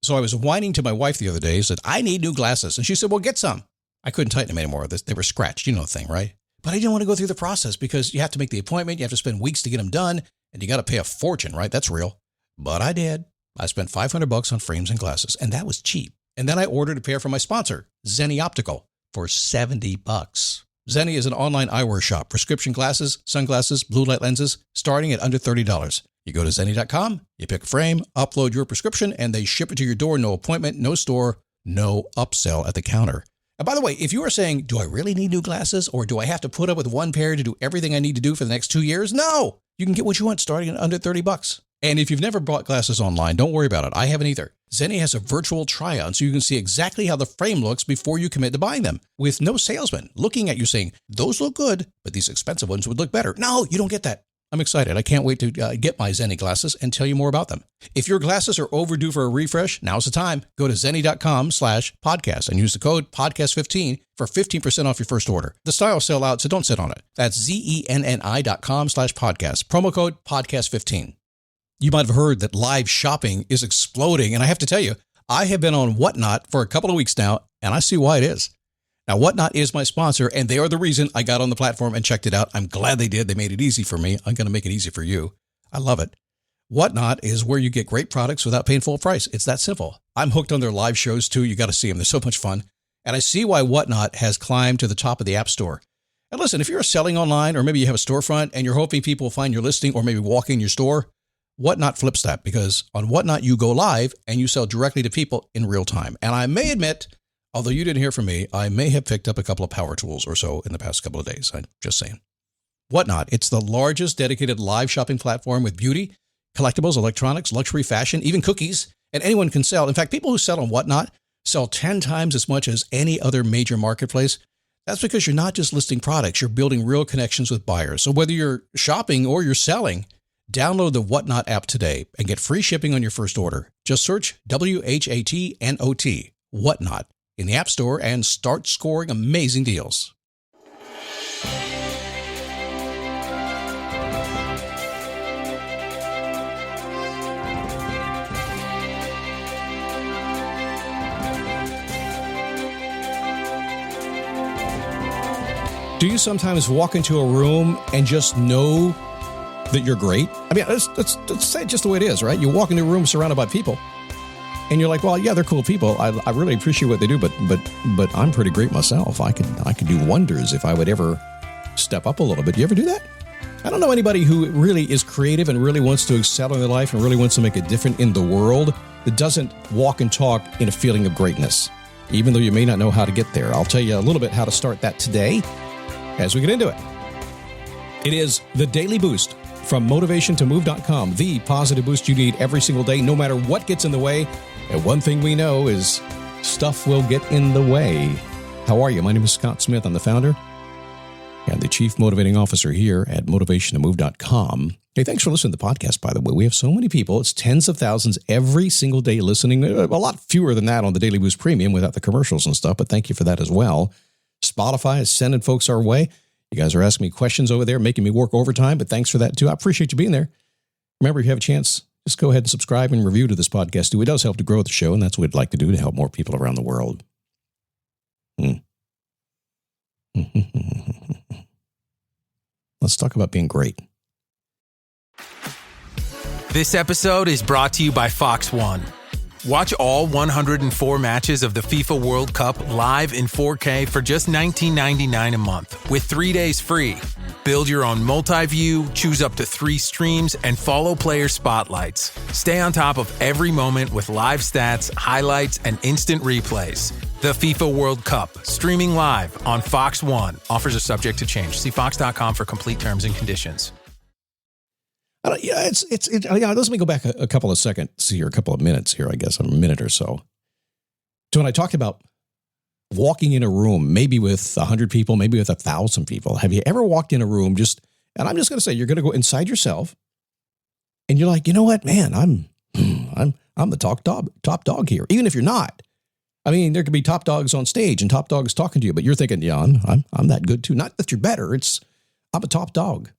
So I was whining to my wife the other day, said, I need new glasses. And she said, well, get some. I couldn't tighten them anymore. They were scratched. You know the thing, right? But I didn't want to go through the process because you have to make the appointment. You have to spend weeks to get them done. And you got to pay a fortune, right? That's real. But I did. I spent $500 on frames and glasses, and that was cheap. And then I ordered a pair from my sponsor, Zenni Optical, for $70. Zenni is an online eyewear shop. Prescription glasses, sunglasses, blue light lenses, starting at under $30. You go to Zenni.com, you pick a frame, upload your prescription, and they ship it to your door. No appointment, no store, no upsell at the counter. And by the way, if you are saying, do I really need new glasses, or do I have to put up with one pair to do everything I need to do for the next 2 years? No! You can get what you want starting at under $30. And if you've never bought glasses online, don't worry about it. I haven't either. Zenni has a virtual try-on, so you can see exactly how the frame looks before you commit to buying them, with no salesman looking at you saying, those look good, but these expensive ones would look better. No, you don't get that. I'm excited. I can't wait to get my Zenni glasses and tell you more about them. If your glasses are overdue for a refresh, now's the time. Go to Zenni.com/podcast and use the code podcast15 for 15% off your first order. The styles sell out, so don't sit on it. That's Zenni.com/podcast. Promo code podcast15. You might have heard that live shopping is exploding, and I have to tell you, I have been on Whatnot for a couple of weeks now, and I see why it is. Now, Whatnot is my sponsor, and they are the reason I got on the platform and checked it out. I'm glad they did. They made it easy for me. I'm going to make it easy for you. I love it. Whatnot is where you get great products without paying full price. It's that simple. I'm hooked on their live shows, too. You got to see them. They're so much fun. And I see why Whatnot has climbed to the top of the App Store. And listen, if you're selling online, or maybe you have a storefront and you're hoping people will find your listing or maybe walk in your store, Whatnot flips that, because on Whatnot, you go live and you sell directly to people in real time. And I may admit, although you didn't hear from me, I may have picked up a couple of power tools or so in the past couple of days. I'm just saying. Whatnot, it's the largest dedicated live shopping platform with beauty, collectibles, electronics, luxury, fashion, even cookies, and anyone can sell. In fact, people who sell on Whatnot sell 10 times as much as any other major marketplace. That's because you're not just listing products, you're building real connections with buyers. So whether you're shopping or you're selling, download the Whatnot app today and get free shipping on your first order. Just search WHATNOT, Whatnot, in the App Store and start scoring amazing deals. Do you sometimes walk into a room and just know that you're great? I mean, let's say it just the way it is, right? You walk into a room surrounded by people, and you're like, well, yeah, they're cool people. I really appreciate what they do, but I'm pretty great myself. I could do wonders if I would ever step up a little bit. Do you ever do that? I don't know anybody who really is creative and really wants to excel in their life and really wants to make a difference in the world that doesn't walk and talk in a feeling of greatness, even though you may not know how to get there. I'll tell you a little bit how to start that today as we get into it. It is the Daily Boost from motivationtomove.com, the positive boost you need every single day, no matter what gets in the way. And one thing we know is stuff will get in the way. How are you? My name is Scott Smith. I'm the founder and the Chief Motivating Officer here at motivationtomove.com. Hey, thanks for listening to the podcast, by the way. We have so many people. It's tens of thousands every single day listening. A lot fewer than that on the Daily Boost Premium without the commercials and stuff, but thank you for that as well. Spotify is sending folks our way. You guys are asking me questions over there, making me work overtime, but thanks for that too. I appreciate you being there. Remember, if you have a chance, just go ahead and subscribe and review to this podcast too. It does help to grow the show, and that's what we'd like to do to help more people around the world. Let's talk about being great. This episode is brought to you by Fox One. Watch all 104 matches of the FIFA World Cup live in 4K for just $19.99 a month with 3 days free. Build your own multi-view, choose up to 3 streams, and follow player spotlights. Stay on top of every moment with live stats, highlights, and instant replays. The FIFA World Cup, streaming live on Fox One. Offers are subject to change. See fox.com for complete terms and conditions. Let me go back a couple of seconds here, a couple of minutes here, I guess, a minute or so. So when I talked about walking in a room, maybe with 100 people, maybe with 1,000 people, have you ever walked in a room and I'm just going to say, you're going to go inside yourself and you're like, you know what, man, I'm the top dog here. Even if you're not. I mean, there could be top dogs on stage and top dogs talking to you, but you're thinking, yeah, I'm that good too. Not that you're better. I'm a top dog.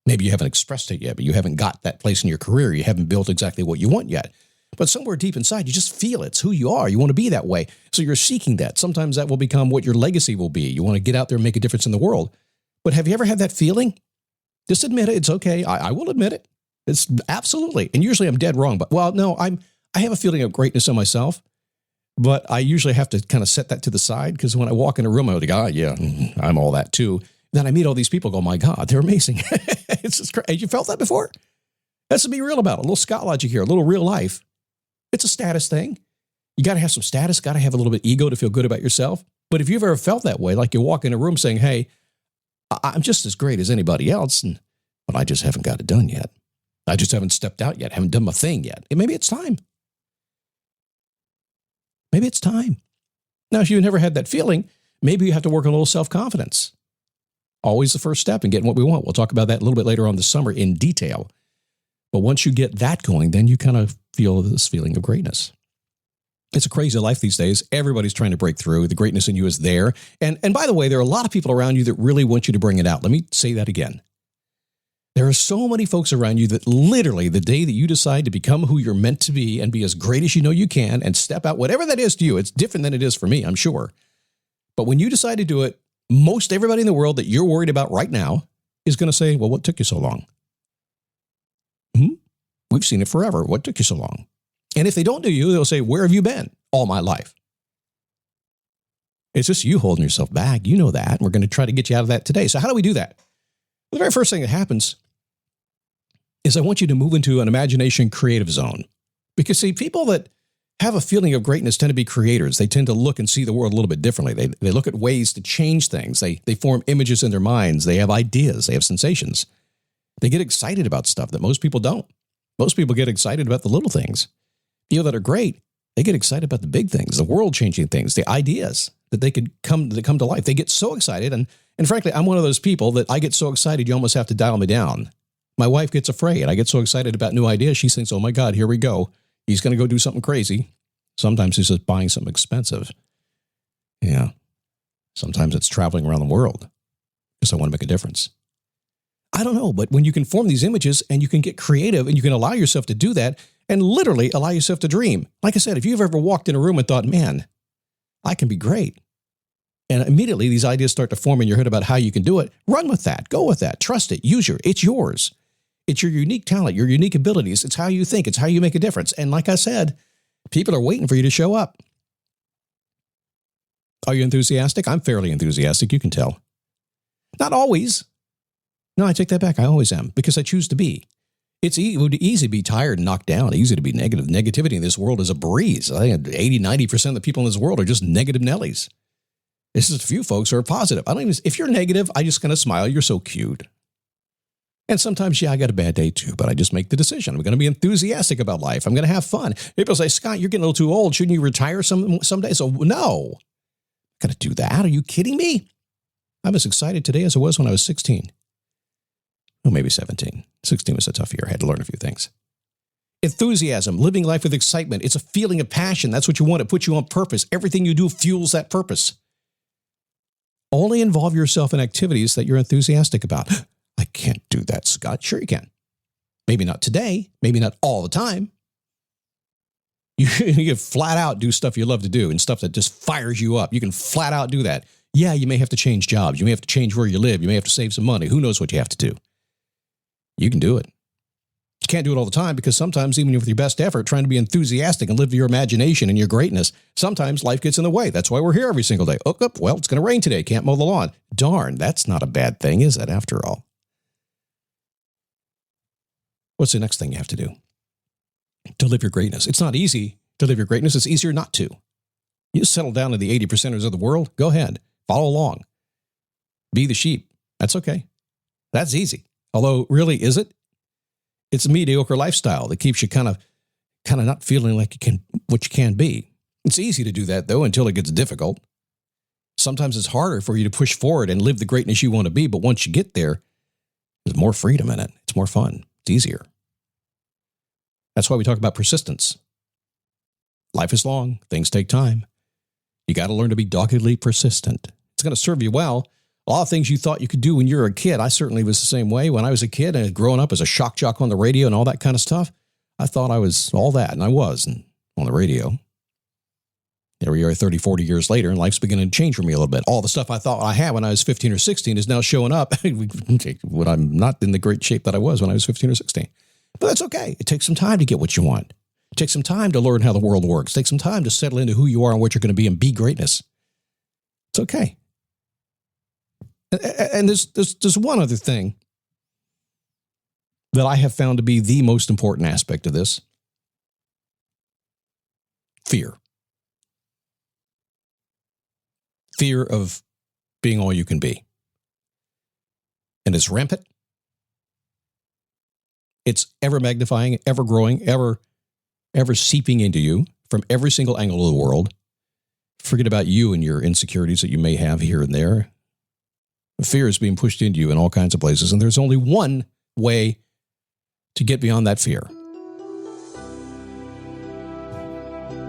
Maybe you haven't expressed it yet, but you haven't got that place in your career. You haven't built exactly what you want yet. But somewhere deep inside, you just feel it's who you are. You want to be that way. So you're seeking that. Sometimes that will become what your legacy will be. You want to get out there and make a difference in the world. But have you ever had that feeling? Just admit it. It's okay. I will admit it. It's absolutely. And usually I'm dead wrong. But, well, no, I have a feeling of greatness in myself. But I usually have to kind of set that to the side because when I walk in a room, I'm like, yeah, I'm all that too. Then I meet all these people and go, my God, they're amazing. It's just crazy. Have you felt that before? Let's be real about it. A little Scott logic here, a little real life. It's a status thing. You got to have some status, got to have a little bit of ego to feel good about yourself. But if you've ever felt that way, like you walk in a room saying, hey, I'm just as great as anybody else, but I just haven't got it done yet. I just haven't stepped out yet, haven't done my thing yet. And maybe it's time. Maybe it's time. Now, if you've never had that feeling, maybe you have to work on a little self-confidence. Always the first step in getting what we want. We'll talk about that a little bit later on this summer in detail. But once you get that going, then you kind of feel this feeling of greatness. It's a crazy life these days. Everybody's trying to break through. The greatness in you is there. And by the way, there are a lot of people around you that really want you to bring it out. Let me say that again. There are so many folks around you that literally the day that you decide to become who you're meant to be and be as great as you know you can and step out, whatever that is to you, it's different than it is for me, I'm sure. But when you decide to do it, most everybody in the world that you're worried about right now is going to say, well, what took you so long? We've seen it forever. What took you so long? And if they don't do you, they'll say, where have you been all my life? It's just you holding yourself back. You know that. We're going to try to get you out of that today. So how do we do that? Well, the very first thing that happens is I want you to move into an imagination creative zone. Because see, people that have a feeling of greatness tend to be creators. They tend to look and see the world a little bit differently. They look at ways to change things. They form images in their minds. They have ideas. They have sensations. They get excited about stuff that most people don't. Most people get excited about the little things. People that are great, they get excited about the big things, the world-changing things, the ideas that they could come to life. They get so excited. And frankly, I'm one of those people that I get so excited, you almost have to dial me down. My wife gets afraid. I get so excited about new ideas. She thinks, oh my God, here we go. He's going to go do something crazy. Sometimes he's just buying something expensive. Yeah. Sometimes it's traveling around the world because I want to make a difference. I don't know, but when you can form these images and you can get creative and you can allow yourself to do that and literally allow yourself to dream. Like I said, if you've ever walked in a room and thought, man, I can be great. And immediately these ideas start to form in your head about how you can do it. Run with that. Go with that. Trust it. It's yours. It's your unique talent, your unique abilities. It's how you think. It's how you make a difference. And like I said, people are waiting for you to show up. Are you enthusiastic? I'm fairly enthusiastic. You can tell. Not always. No, I take that back. I always am because I choose to be. It would be easy to be tired and knocked down, easy to be negative. Negativity in this world is a breeze. I think 80, 90% of the people in this world are just negative Nellies. There's just a few folks who are positive. If you're negative, I just kind of smile. You're so cute. And sometimes, yeah, I got a bad day too, but I just make the decision. I'm going to be enthusiastic about life. I'm going to have fun. People say, Scott, you're getting a little too old. Shouldn't you retire someday? So no, I'm going to do that. Are you kidding me? I'm as excited today as I was when I was 16. Well, maybe 17. 16 was a tough year. I had to learn a few things. Enthusiasm, living life with excitement. It's a feeling of passion. That's what you want. It puts you on purpose. Everything you do fuels that purpose. Only involve yourself in activities that you're enthusiastic about. I can't do that, Scott. Sure you can. Maybe not today. Maybe not all the time. You can flat out do stuff you love to do and stuff that just fires you up. You can flat out do that. Yeah, you may have to change jobs. You may have to change where you live. You may have to save some money. Who knows what you have to do? You can do it. You can't do it all the time because sometimes, even with your best effort, trying to be enthusiastic and live to your imagination and your greatness, sometimes life gets in the way. That's why we're here every single day. Oh, well, it's going to rain today. Can't mow the lawn. Darn, that's not a bad thing, is it, after all? What's the next thing you have to do? To live your greatness. It's not easy to live your greatness. It's easier not to. You settle down to the 80%ers of the world. Go ahead. Follow along. Be the sheep. That's okay. That's easy. Although, really, is it? It's a mediocre lifestyle that keeps you kind of not feeling like what you can be. It's easy to do that, though, until it gets difficult. Sometimes it's harder for you to push forward and live the greatness you want to be, but once you get there, there's more freedom in it. It's more fun. It's easier. That's why we talk about persistence. Life is long. Things take time. You got to learn to be doggedly persistent. It's going to serve you well. A lot of things you thought you could do when you were a kid. I certainly was the same way. When I was a kid and growing up as a shock jock on the radio and all that kind of stuff, I thought I was all that, and I was on the radio. Here we are 30, 40 years later, and life's beginning to change for me a little bit. All the stuff I thought I had when I was 15 or 16 is now showing up when I'm not in the great shape that I was when I was 15 or 16. But that's okay. It takes some time to get what you want. It takes some time to learn how the world works. It takes some time to settle into who you are and what you're going to be and be greatness. It's okay. And there's one other thing that I have found to be the most important aspect of this. Fear. Fear of being all you can be. And it's rampant. It's ever magnifying, ever growing, ever seeping into you from every single angle of the world. Forget about you and your insecurities that you may have here and there. Fear is being pushed into you in all kinds of places, and there's only one way to get beyond that fear.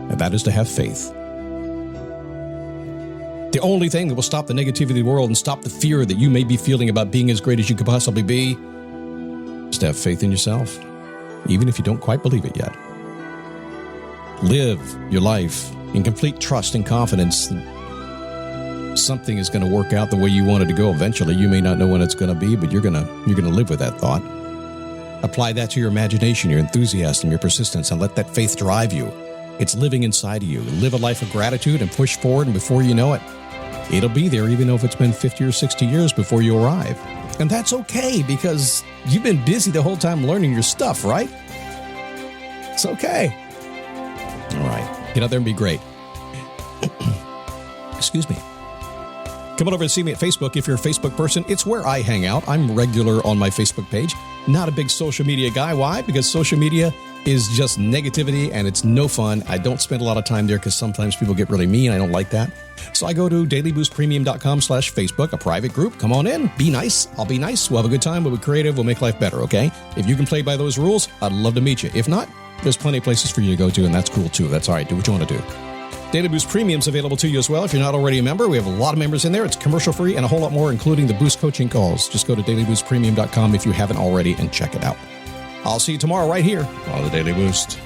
And that is to have faith. The only thing that will stop the negativity of the world and stop the fear that you may be feeling about being as great as you could possibly be is to have faith in yourself, even if you don't quite believe it yet. Live your life in complete trust and confidence that something is going to work out the way you want it to go eventually. You may not know when it's going to be, but you're going to live with that thought. Apply that to your imagination, your enthusiasm, your persistence, and let that faith drive you. It's living inside of you. Live a life of gratitude and push forward, and before you know it, it'll be there, even if it's been 50 or 60 years before you arrive. And that's okay, because you've been busy the whole time learning your stuff, right? It's okay. All right. Get out there and be great. Excuse me. Come on over and see me at Facebook if you're a Facebook person. It's where I hang out. I'm regular on my Facebook page. Not a big social media guy. Why? Because social media is just negativity and it's no fun. I don't spend a lot of time there because sometimes people get really mean. I don't like that. So I go to dailyboostpremium.com/Facebook, a private group. Come on in. Be nice. I'll be nice. We'll have a good time. We'll be creative. We'll make life better, okay? If you can play by those rules, I'd love to meet you. If not, there's plenty of places for you to go to, and that's cool too. That's all right. Do what you want to do. Daily Boost Premium's available to you as well. If you're not already a member, we have a lot of members in there. It's commercial free and a whole lot more, including the Boost coaching calls. Just go to dailyboostpremium.com if you haven't already and check it out. I'll see you tomorrow right here on the Daily Boost.